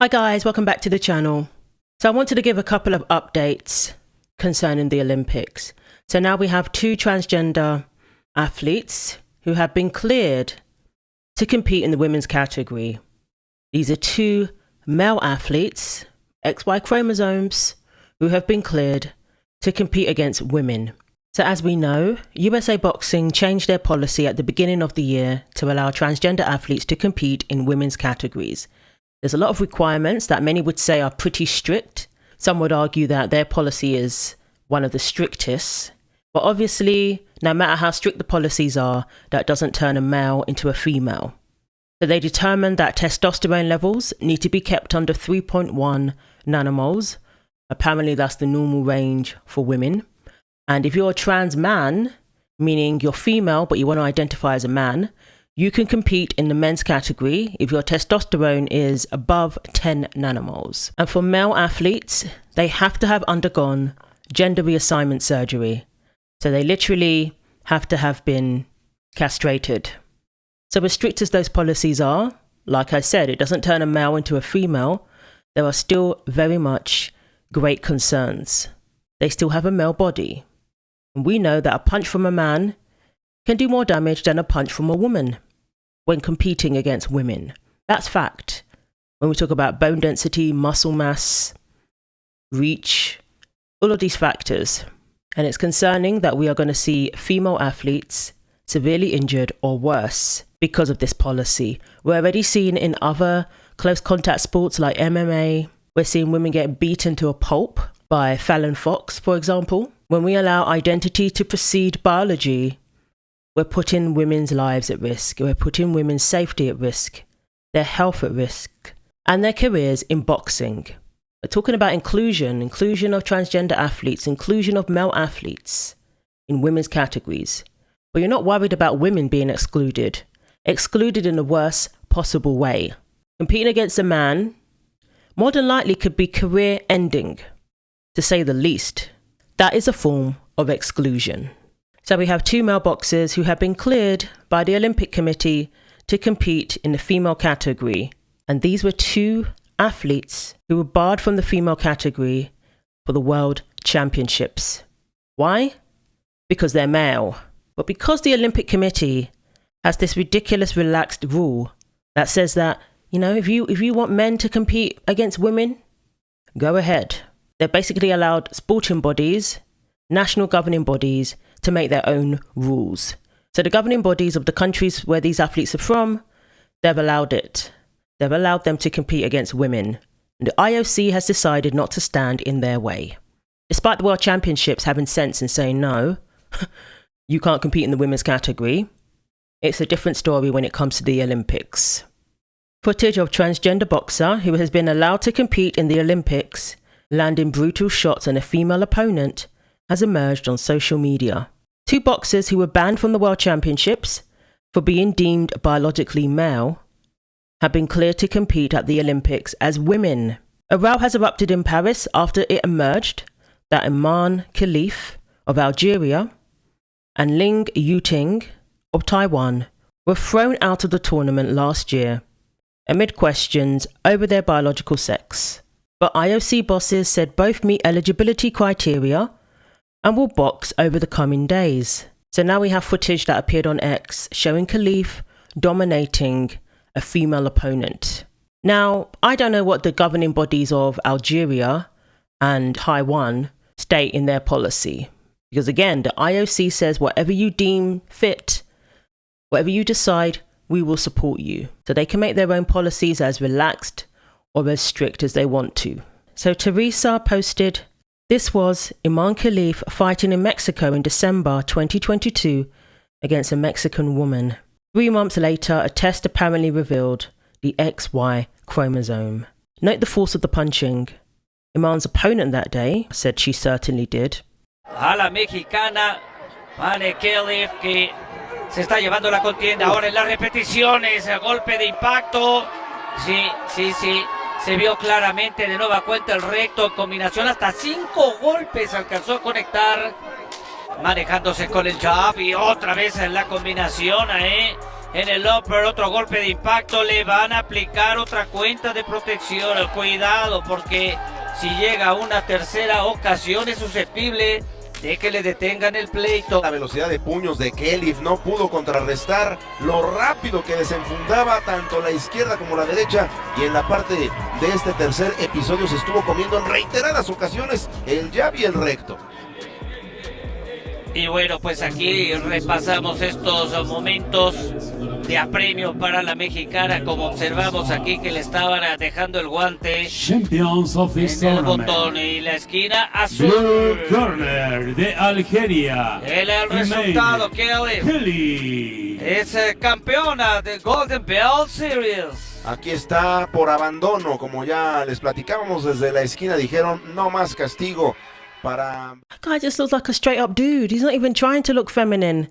Hi guys, welcome back to the channel. So I wanted to give a couple of updates concerning the Olympics. So now we have two transgender athletes who have been cleared to compete in the women's category. These are two male athletes, XY chromosomes, who have been cleared to compete against women. So as we know, USA Boxing changed their policy at the beginning of the year to allow transgender athletes to compete in women's categories. There's a lot of requirements that many would say are pretty strict. Some would argue that their policy is one of the strictest. But obviously, no matter how strict the policies are, that doesn't turn a male into a female. So they determined that testosterone levels need to be kept under 3.1 nanomoles. Apparently that's the normal range for women. And if you're a trans man, meaning you're female but you want to identify as a man, you can compete in the men's category if your testosterone is above 10 nanomoles. And for male athletes, they have to have undergone gender reassignment surgery. So they literally have to have been castrated. So as strict as those policies are, like I said, it doesn't turn a male into a female. There are still very much great concerns. They still have a male body. And we know that a punch from a man can do more damage than a punch from a woman when competing against women. That's fact. When we talk about bone density, muscle mass, reach, all of these factors. And it's concerning that we are going to see female athletes severely injured or worse because of this policy. We're already seeing in other close contact sports like MMA, we're seeing women get beaten to a pulp by Fallon Fox, for example. When we allow identity to precede biology, we're putting women's lives at risk. We're putting women's safety at risk, their health at risk, and their careers in boxing. We're talking about inclusion of transgender athletes, inclusion of male athletes in women's categories. But you're not worried about women being excluded in the worst possible way. Competing against a man more than likely could be career ending, to say the least. That is a form of exclusion. So we have two male boxers who have been cleared by the Olympic Committee to compete in the female category. And these were two athletes who were barred from the female category for the World Championships. Why? Because they're male. But because the Olympic Committee has this ridiculous relaxed rule that says that, if you want men to compete against women, go ahead. They've basically allowed sporting bodies, national governing bodies, to make their own rules. So the governing bodies of the countries where these athletes are from, they've allowed it. They've allowed them to compete against women. And the IOC has decided not to stand in their way. Despite the World Championships having sense and saying, no, you can't compete in the women's category, it's a different story when it comes to the Olympics. Footage of transgender boxer who has been allowed to compete in the Olympics, landing brutal shots on a female opponent, has emerged on social media. Two boxers who were banned from the World Championships for being deemed biologically male have been cleared to compete at the Olympics as women. A row has erupted in Paris after it emerged that Imane Khelif of Algeria and Lin Yu-Ting of Taiwan were thrown out of the tournament last year amid questions over their biological sex. But IOC bosses said both meet eligibility criteria and will box over the coming days. So now we have footage that appeared on X showing Khelif dominating a female opponent. Now, I don't know what the governing bodies of Algeria and Taiwan state in their policy. Because again, the IOC says whatever you deem fit, whatever you decide, we will support you. So they can make their own policies as relaxed or as strict as they want to. So Teresa posted, "This was Imane Khelif fighting in Mexico in December 2022 against a Mexican woman. 3 months later, a test apparently revealed the XY chromosome. Note the force of the punching. Imane's opponent that day said she certainly did." A la mexicana Imane Khelif, que se está llevando la contienda ahora en las repeticiones, el golpe de impacto. Sí, se vio claramente de nueva cuenta el recto en combinación, hasta 5 golpes alcanzó a conectar, manejándose con el jab y otra vez en la combinación, en el upper, otro golpe de impacto, le van a aplicar otra cuenta de protección. Cuidado, porque si llega a una tercera ocasión es susceptible de que le detengan el pleito. La velocidad de puños de Khelif no pudo contrarrestar lo rápido que desenfundaba tanto la izquierda como la derecha, y en la parte de este tercer episodio se estuvo comiendo en reiteradas ocasiones el jab y el recto. Y bueno, pues aquí repasamos estos momentos de apremio para la mexicana, como observamos aquí que le estaban dejando el guante Champions of this en el tournament. botón, y la esquina azul. Blue corner de Algeria. El resultado, Khelif es campeona del Golden Bell Series. Aquí está por abandono, como ya les platicábamos desde la esquina, dijeron no más castigo para... That guy just looks like a straight up dude. He's not even trying to look feminine.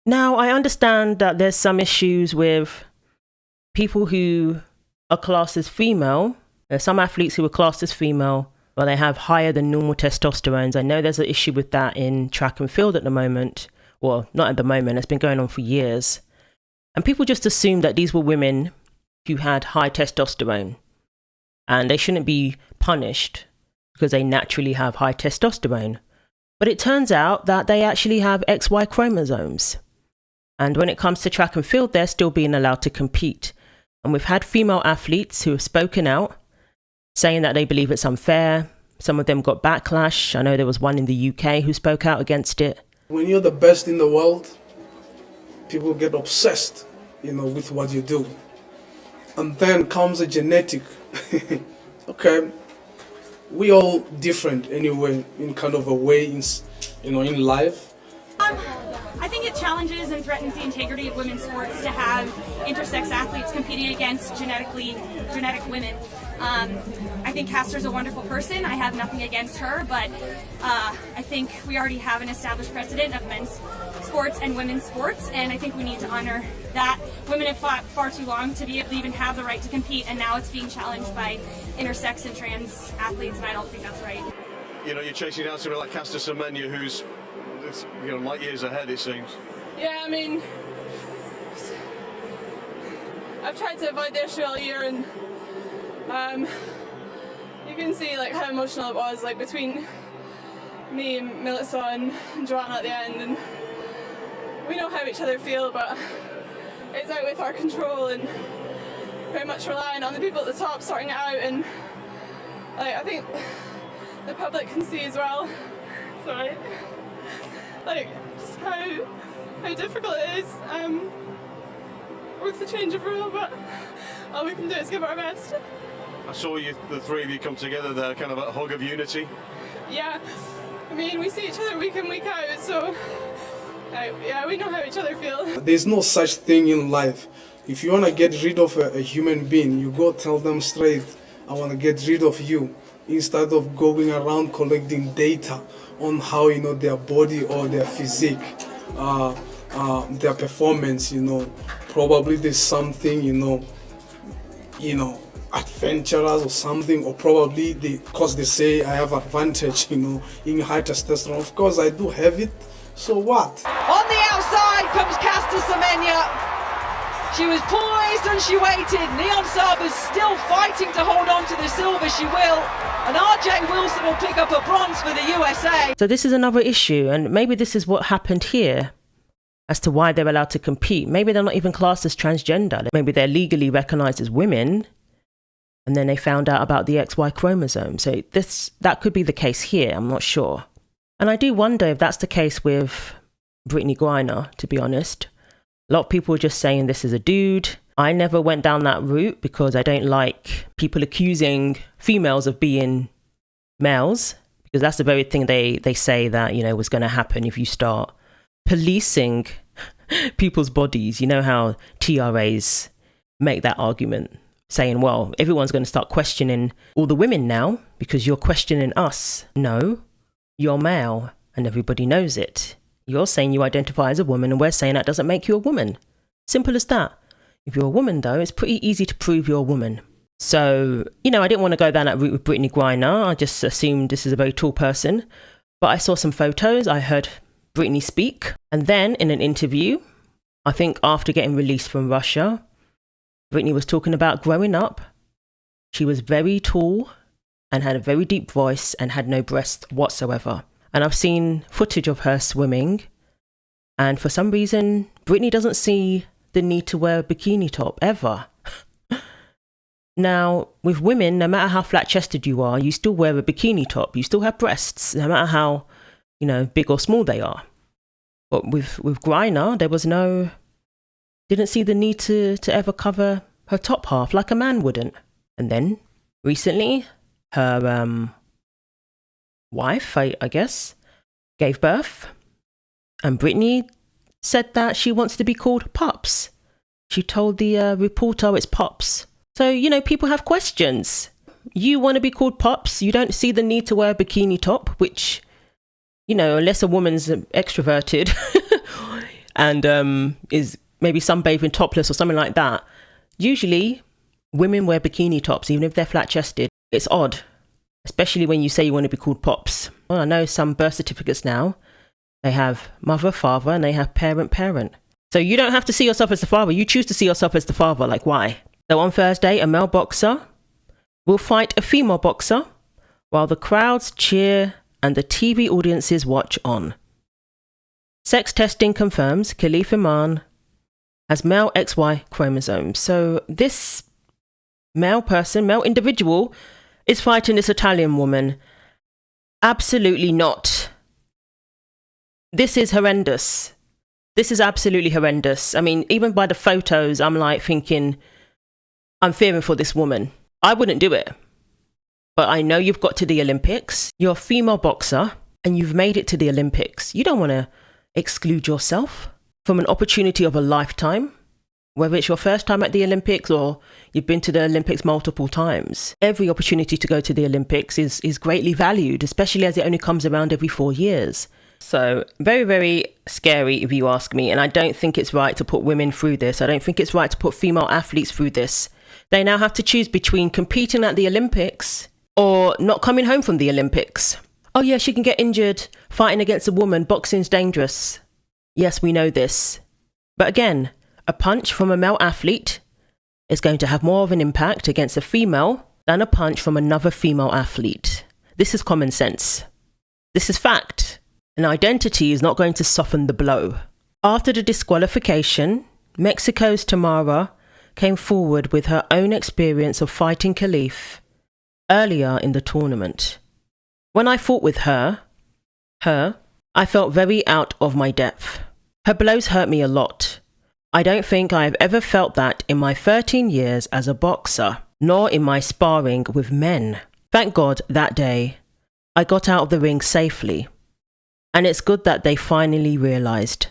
Now, I understand that there's some issues with people who are classed as female. There's some athletes who are classed as female, but they have higher than normal testosterones. I know there's an issue with that in track and field at the moment. Well, not at the moment, it's been going on for years. And people just assume that these were women who had high testosterone and they shouldn't be punished because they naturally have high testosterone. But it turns out that they actually have XY chromosomes. And when it comes to track and field, they're still being allowed to compete. And we've had female athletes who have spoken out, saying that they believe it's unfair. Some of them got backlash. I know there was one in the UK who spoke out against it. When you're the best in the world, people get obsessed, with what you do. And then comes a genetic. Okay, we all different anyway, in kind of a way, in life. I think it challenges and threatens the integrity of women's sports to have intersex athletes competing against genetic women. I think Caster's a wonderful person. I have nothing against her, but I think we already have an established precedent of men's sports and women's sports, and I think we need to honor that. Women have fought far too long to be able to even have the right to compete, and now it's being challenged by intersex and trans athletes, and I don't think that's right. You're chasing down somebody like Caster Semenya, who's light years ahead, it seems. Yeah, I mean, I've tried to avoid the issue all year, and you can see how emotional it was, between me and Melissa and Joanna at the end, and we know how each other feel, but it's out with our control and very much relying on the people at the top sorting it out, and I think the public can see as well. Sorry. Just how difficult it is with the change of rule, but all we can do is give our best. I saw the three of you come together there, kind of a hug of unity. Yeah, I mean, we see each other week in, week out, so yeah, we know how each other feel. There's no such thing in life. If you want to get rid of a human being, you go tell them straight, I want to get rid of you, instead of going around collecting data on how their body or their physique, their performance. Probably there's something adventurous or something, or probably because they say I have advantage in high testosterone. Of course I do have it, so what? On the outside comes Caster Semenya. She was poised and she waited. Neon Saba's still fighting to hold on to the silver. She will. And RJ Wilson will pick up a bronze for the USA. So this is another issue, and maybe this is what happened here as to why they're allowed to compete. Maybe they're not even classed as transgender. Maybe they're legally recognized as women, and then they found out about the XY chromosome. So that could be the case here. I'm not sure. And I do wonder if that's the case with Brittany Griner, to be honest. A lot of people are just saying this is a dude. I never went down that route because I don't like people accusing females of being males, because that's the very thing they say that, was going to happen if you start policing people's bodies. You know how TRAs make that argument, saying, well, everyone's going to start questioning all the women now because you're questioning us. No, you're male and everybody knows it. You're saying you identify as a woman and we're saying that doesn't make you a woman. Simple as that. If you're a woman, though, it's pretty easy to prove you're a woman. So, I didn't want to go down that route with Brittany Griner. I just assumed this is a very tall person. But I saw some photos. I heard Brittany speak. And then in an interview, I think after getting released from Russia, Brittany was talking about growing up. She was very tall and had a very deep voice and had no breasts whatsoever. And I've seen footage of her swimming. And for some reason, Brittany doesn't see the need to wear a bikini top ever. Now, with women, no matter how flat-chested you are, you still wear a bikini top. You still have breasts, no matter how, big or small they are. But with Griner, there was didn't see the need to ever cover her top half like a man wouldn't. And then, recently, her wife, I guess, gave birth. And Brittany said that she wants to be called Pops. She told the reporter it's Pops. So, people have questions. You want to be called Pops. You don't see the need to wear a bikini top, which, unless a woman's extroverted and is maybe sunbathing topless or something like that. Usually, women wear bikini tops, even if they're flat-chested. It's odd, especially when you say you want to be called Pops. Well, I know some birth certificates now, they have mother, father, and they have parent, parent. So you don't have to see yourself as the father. You choose to see yourself as the father. Like, why? So on Thursday, a male boxer will fight a female boxer while the crowds cheer and the TV audiences watch on. Sex testing confirms Khelif Imane has male XY chromosomes. So this male individual is fighting this Italian woman. Absolutely not. This is horrendous. This is absolutely horrendous. I mean, even by the photos, I'm like thinking, I'm fearing for this woman. I wouldn't do it. But I know you've got to the Olympics. You're a female boxer and you've made it to the Olympics. You don't want to exclude yourself from an opportunity of a lifetime, whether it's your first time at the Olympics or you've been to the Olympics multiple times. Every opportunity to go to the Olympics is greatly valued, especially as it only comes around every 4 years. So very, very scary if you ask me. And I don't think it's right to put women through this. I don't think it's right to put female athletes through this. They now have to choose between competing at the Olympics or not coming home from the Olympics. Oh yeah, she can get injured fighting against a woman. Boxing's dangerous. Yes, we know this. But again, a punch from a male athlete is going to have more of an impact against a female than a punch from another female athlete. This is common sense. This is fact. An identity is not going to soften the blow. After the disqualification, Mexico's Tamara came forward with her own experience of fighting Khelif earlier in the tournament. When I fought with her, I felt very out of my depth. Her blows hurt me a lot. I don't think I have ever felt that in my 13 years as a boxer, nor in my sparring with men. Thank God that day I got out of the ring safely. And it's good that they finally realised.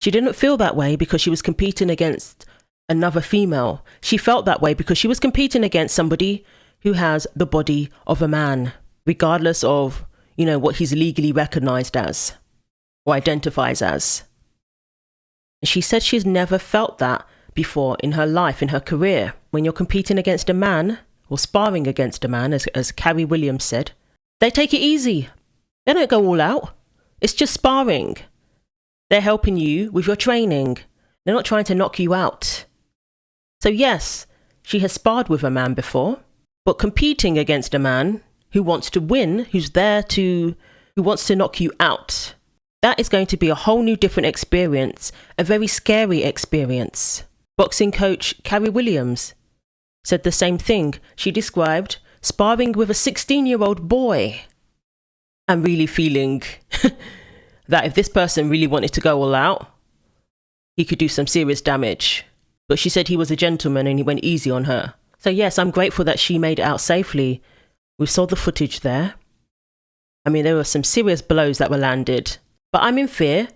She didn't feel that way because she was competing against another female. She felt that way because she was competing against somebody who has the body of a man, regardless of, what he's legally recognised as or identifies as. She said she's never felt that before in her life, in her career. When you're competing against a man or sparring against a man, as Carrie Williams said, they take it easy. They don't go all out. It's just sparring. They're helping you with your training. They're not trying to knock you out. So yes, she has sparred with a man before, but competing against a man who wants to win, who wants to knock you out, that is going to be a whole new different experience, a very scary experience. Boxing coach Carrie Williams said the same thing. She described sparring with a 16-year-old boy and really feeling that if this person really wanted to go all out, he could do some serious damage. But she said he was a gentleman and he went easy on her. So yes, I'm grateful that she made it out safely. We saw the footage there. I mean, there were some serious blows that were landed. But I'm in fear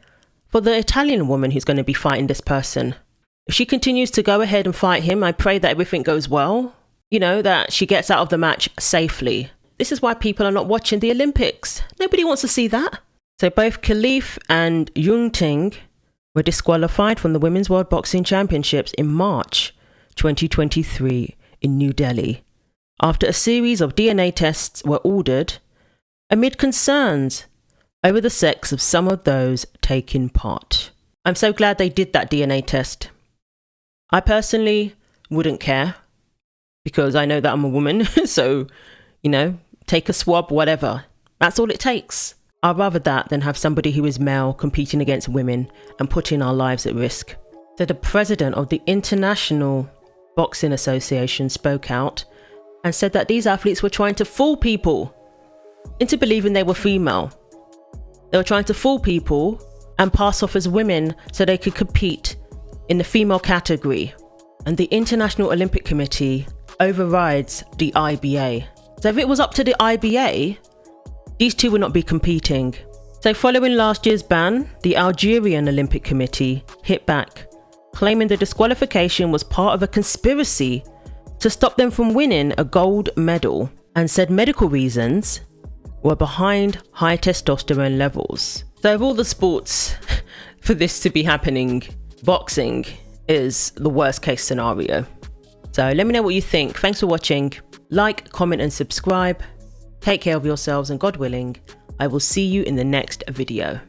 for the Italian woman who's going to be fighting this person. If she continues to go ahead and fight him, I pray that everything goes well. That she gets out of the match safely. This is why people are not watching the Olympics. Nobody wants to see that. So both Khelif and Yu-Ting were disqualified from the Women's World Boxing Championships in March 2023 in New Delhi after a series of DNA tests were ordered amid concerns over the sex of some of those taking part. I'm so glad they did that DNA test. I personally wouldn't care because I know that I'm a woman. So, take a swab, whatever. That's all it takes. I'd rather that than have somebody who is male competing against women and putting our lives at risk. So the president of the International Boxing Association spoke out and said that these athletes were trying to fool people into believing they were female. They were trying to fool people and pass off as women so they could compete in the female category. And the International Olympic Committee overrides the IBA. So if it was up to the IBA, these two would not be competing. So following last year's ban, the Algerian Olympic Committee hit back, claiming the disqualification was part of a conspiracy to stop them from winning a gold medal, and said medical reasons were behind high testosterone levels. So of all the sports for this to be happening, boxing is the worst case scenario. So let me know what you think. Thanks for watching. Like, comment and subscribe. Take care of yourselves, and God willing, I will see you in the next video.